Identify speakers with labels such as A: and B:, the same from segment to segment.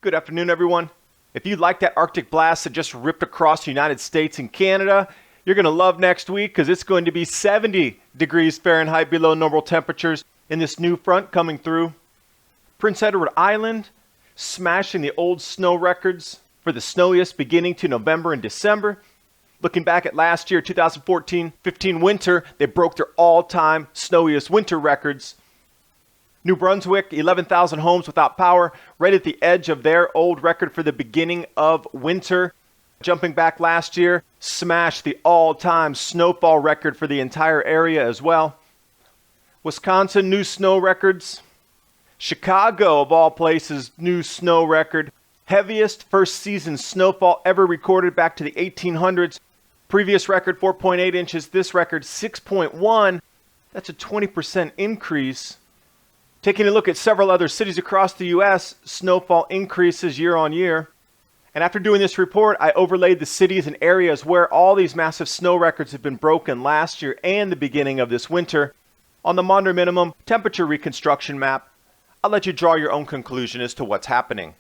A: Good afternoon, everyone. If you like that Arctic blast that just ripped across the United States and Canada, you're going to love next week because it's going to be 70 degrees Fahrenheit below normal temperatures in this new front coming through. Prince Edward Island smashing the old snow records for the snowiest beginning to November and December. Looking back at last year, 2014-15 winter, they broke their all-time snowiest winter records. New Brunswick, 11,000 homes without power, right at the edge of their old record for the beginning of winter. Jumping back last year, smashed the all-time snowfall record for the entire area as well. Wisconsin, new snow records. Chicago, of all places, new snow record. Heaviest first season snowfall ever recorded back to the 1800s. Previous record, 4.8 inches. This record, 6.1. That's a 20% increase. Taking a look at several other cities across the U.S., snowfall increases year on year. And after doing this report, I overlaid the cities and areas where all these massive snow records have been broken last year and the beginning of this winter on the Maunder minimum temperature reconstruction map. I'll let you draw your own conclusion as to what's happening.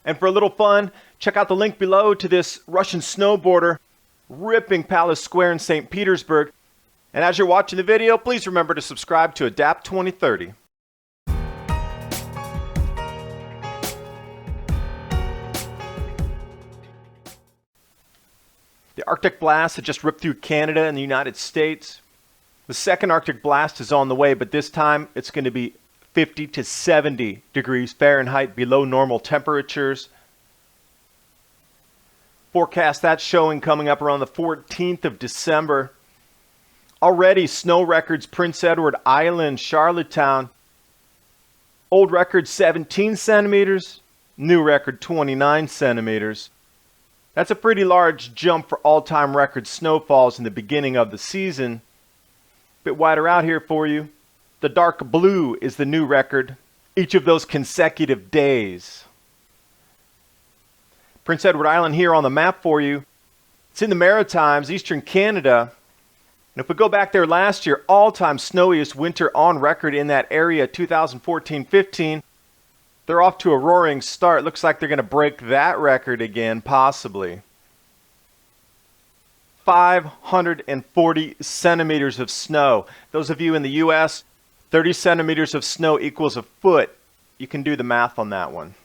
A: And for a little fun, check out the link below to this Russian snowboarder ripping Palace Square in St. Petersburg. And as you're watching the video, please remember to subscribe to Adapt 2030. The Arctic blast had just ripped through Canada and the United States. The second Arctic blast is on the way, but this time it's going to be 50 to 70 degrees Fahrenheit below normal temperatures. Forecast that's showing coming up around the 14th of December. Already snow records, Prince Edward Island, Charlottetown. Old record 17 centimeters, new record 29 centimeters. That's a pretty large jump for all-time record snowfalls in the beginning of the season. A bit wider out here for you. The dark blue is the new record, each of those consecutive days. Prince Edward Island here on the map for you. It's in the Maritimes, eastern Canada. And if we go back there last year, all-time snowiest winter on record in that area, 2014-15. They're off to a roaring start. Looks like they're going to break that record again, possibly. 540 centimeters of snow. Those of you in the U.S., 30 centimeters of snow equals a foot. You can do the math on that one.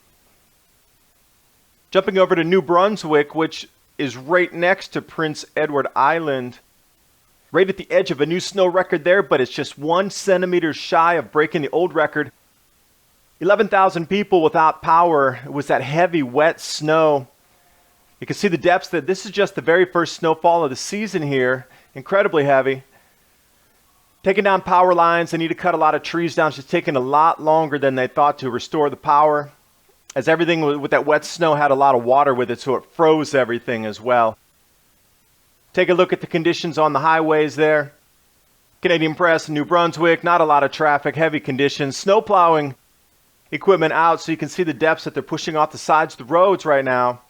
A: Jumping over to New Brunswick, which is right next to Prince Edward Island. Right at the edge of a new snow record there, but it's just 1 centimeter shy of breaking the old record. 11,000 people without power. It was that heavy, wet snow. You can see the depths that this is just the very first snowfall of the season here. Incredibly heavy. Taking down power lines. They need to cut a lot of trees down. It's just taking a lot longer than they thought to restore the power, as everything with that wet snow had a lot of water with it, so it froze everything as well. Take a look at the conditions on the highways there. Canadian Press, New Brunswick, not a lot of traffic, heavy conditions. Snow plowing equipment out, so you can see the depths that they're pushing off the sides of the roads right now.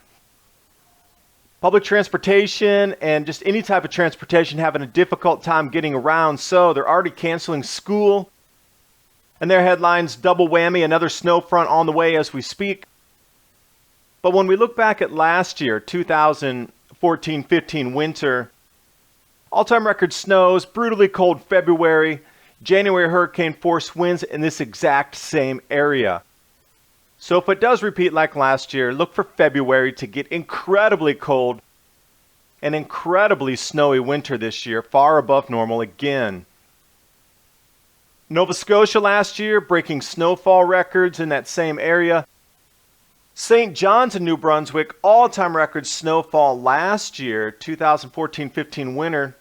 A: Public transportation and just any type of transportation having a difficult time getting around, so they're already canceling school. And their headlines, double whammy, another snow front on the way as we speak. But when we look back at last year, 2014-15 winter, all-time record snows, brutally cold February, January hurricane force winds in this exact same area. So if it does repeat like last year, look for February to get incredibly cold. An incredibly snowy winter this year, far above normal again. Nova Scotia last year, breaking snowfall records in that same area. St. John's in New Brunswick, all-time record snowfall last year, 2014-15 winter,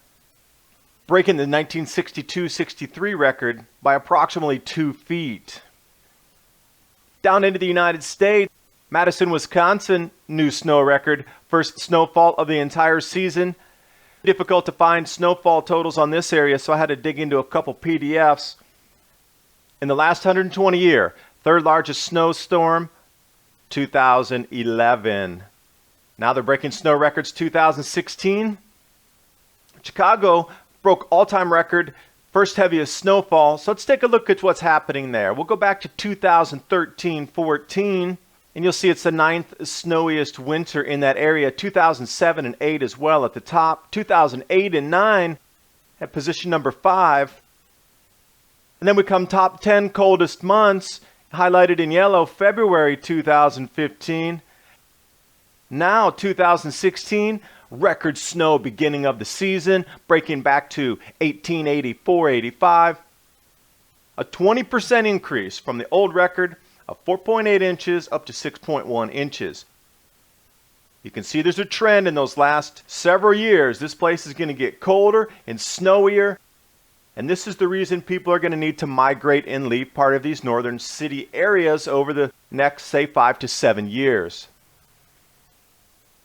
A: breaking the 1962-63 record by approximately 2 feet. Down into the United States, Madison, Wisconsin, new snow record, first snowfall of the entire season. Difficult to find snowfall totals on this area, so I had to dig into a couple PDFs. In the last 120 year, third largest snowstorm, 2011. Now they're breaking snow records 2016. Chicago broke all-time record, first heaviest snowfall. So let's take a look at what's happening there. We'll go back to 2013-14. And you'll see it's the 9th snowiest winter in that area. 2007 and 8 as well at the top. 2008 and 9 at position number 5. And then we come top 10 coldest months, highlighted in yellow, February 2015. Now 2016, record snow beginning of the season, breaking back to 1884-85. A 20% increase from the old record of 4.8 inches up to 6.1 inches. You can see there's a trend in those last several years. This place is going to get colder and snowier. And this is the reason people are going to need to migrate and leave part of these northern city areas over the next, say, 5 to 7 years.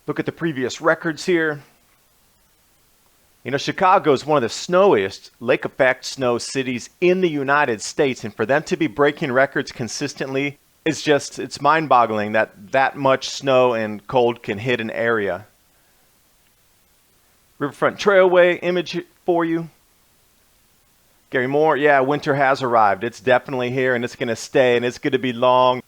A: Look at the previous records here. You know, Chicago is one of the snowiest lake effect snow cities in the United States. And for them to be breaking records consistently, it's mind-boggling that much snow and cold can hit an area. Riverfront Trailway image for you. Gary Moore, yeah, winter has arrived. It's definitely here, and it's going to stay, and it's going to be long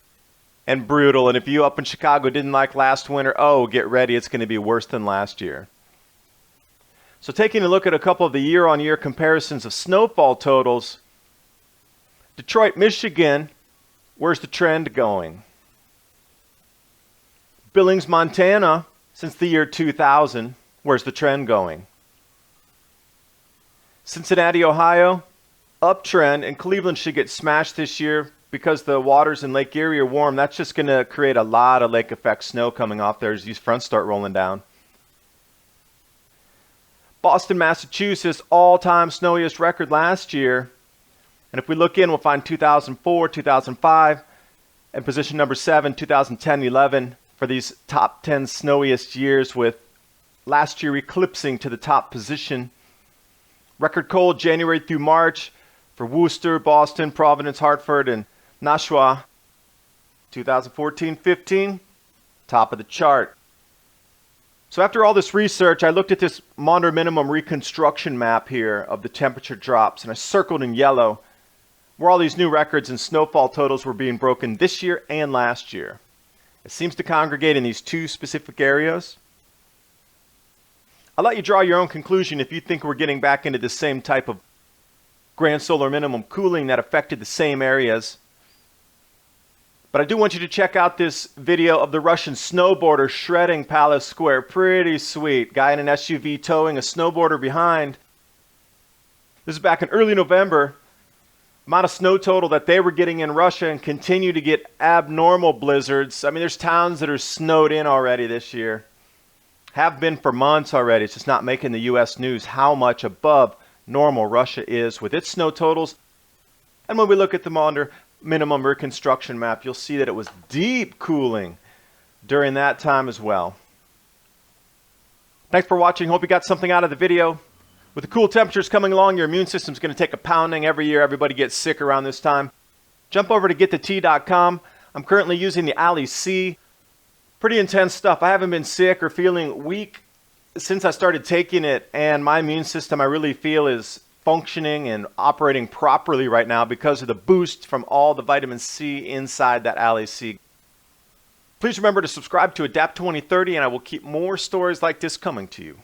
A: and brutal. And if you up in Chicago didn't like last winter, oh, get ready. It's going to be worse than last year. So taking a look at a couple of the year-on-year comparisons of snowfall totals, Detroit, Michigan, where's the trend going? Billings, Montana, since the year 2000, where's the trend going? Cincinnati, Ohio, uptrend, and Cleveland should get smashed this year because the waters in Lake Erie are warm. That's just going to create a lot of lake effect snow coming off there as these fronts start rolling down. Boston, Massachusetts, all-time snowiest record last year. And if we look in, we'll find 2004, 2005, and position number 7, 2010, 11 for these top 10 snowiest years, with last year eclipsing to the top position. Record cold January through March for Worcester, Boston, Providence, Hartford, and Nashua. 2014-15, top of the chart. So after all this research, I looked at this Maunder minimum reconstruction map here of the temperature drops, and I circled in yellow where all these new records and snowfall totals were being broken this year and last year. It seems to congregate in these two specific areas. I'll let you draw your own conclusion if you think we're getting back into the same type of grand solar minimum cooling that affected the same areas. But I do want you to check out this video of the Russian snowboarder shredding Palace Square. Pretty sweet. Guy in an SUV towing a snowboarder behind. This is back in early November. Amount of snow total that they were getting in Russia, and continue to get abnormal blizzards. I mean, there's towns that are snowed in already this year. Have been for months already. It's just not making the U.S. news how much above normal Russia is with its snow totals. And when we look at the Maunder minimum reconstruction map, you'll see that it was deep cooling during that time as well. Thanks for watching. Hope you got something out of the video. With the cool temperatures coming along, your immune system's going to take a pounding every year. Everybody gets sick around this time. Jump over to getthetea.com. I'm currently using the Ali C. Pretty intense stuff. I haven't been sick or feeling weak since I started taking it, and my immune system, I really feel, is functioning and operating properly right now because of the boost from all the vitamin C inside that Ali C. Please remember to subscribe to Adapt 2030, and I will keep more stories like this coming to you.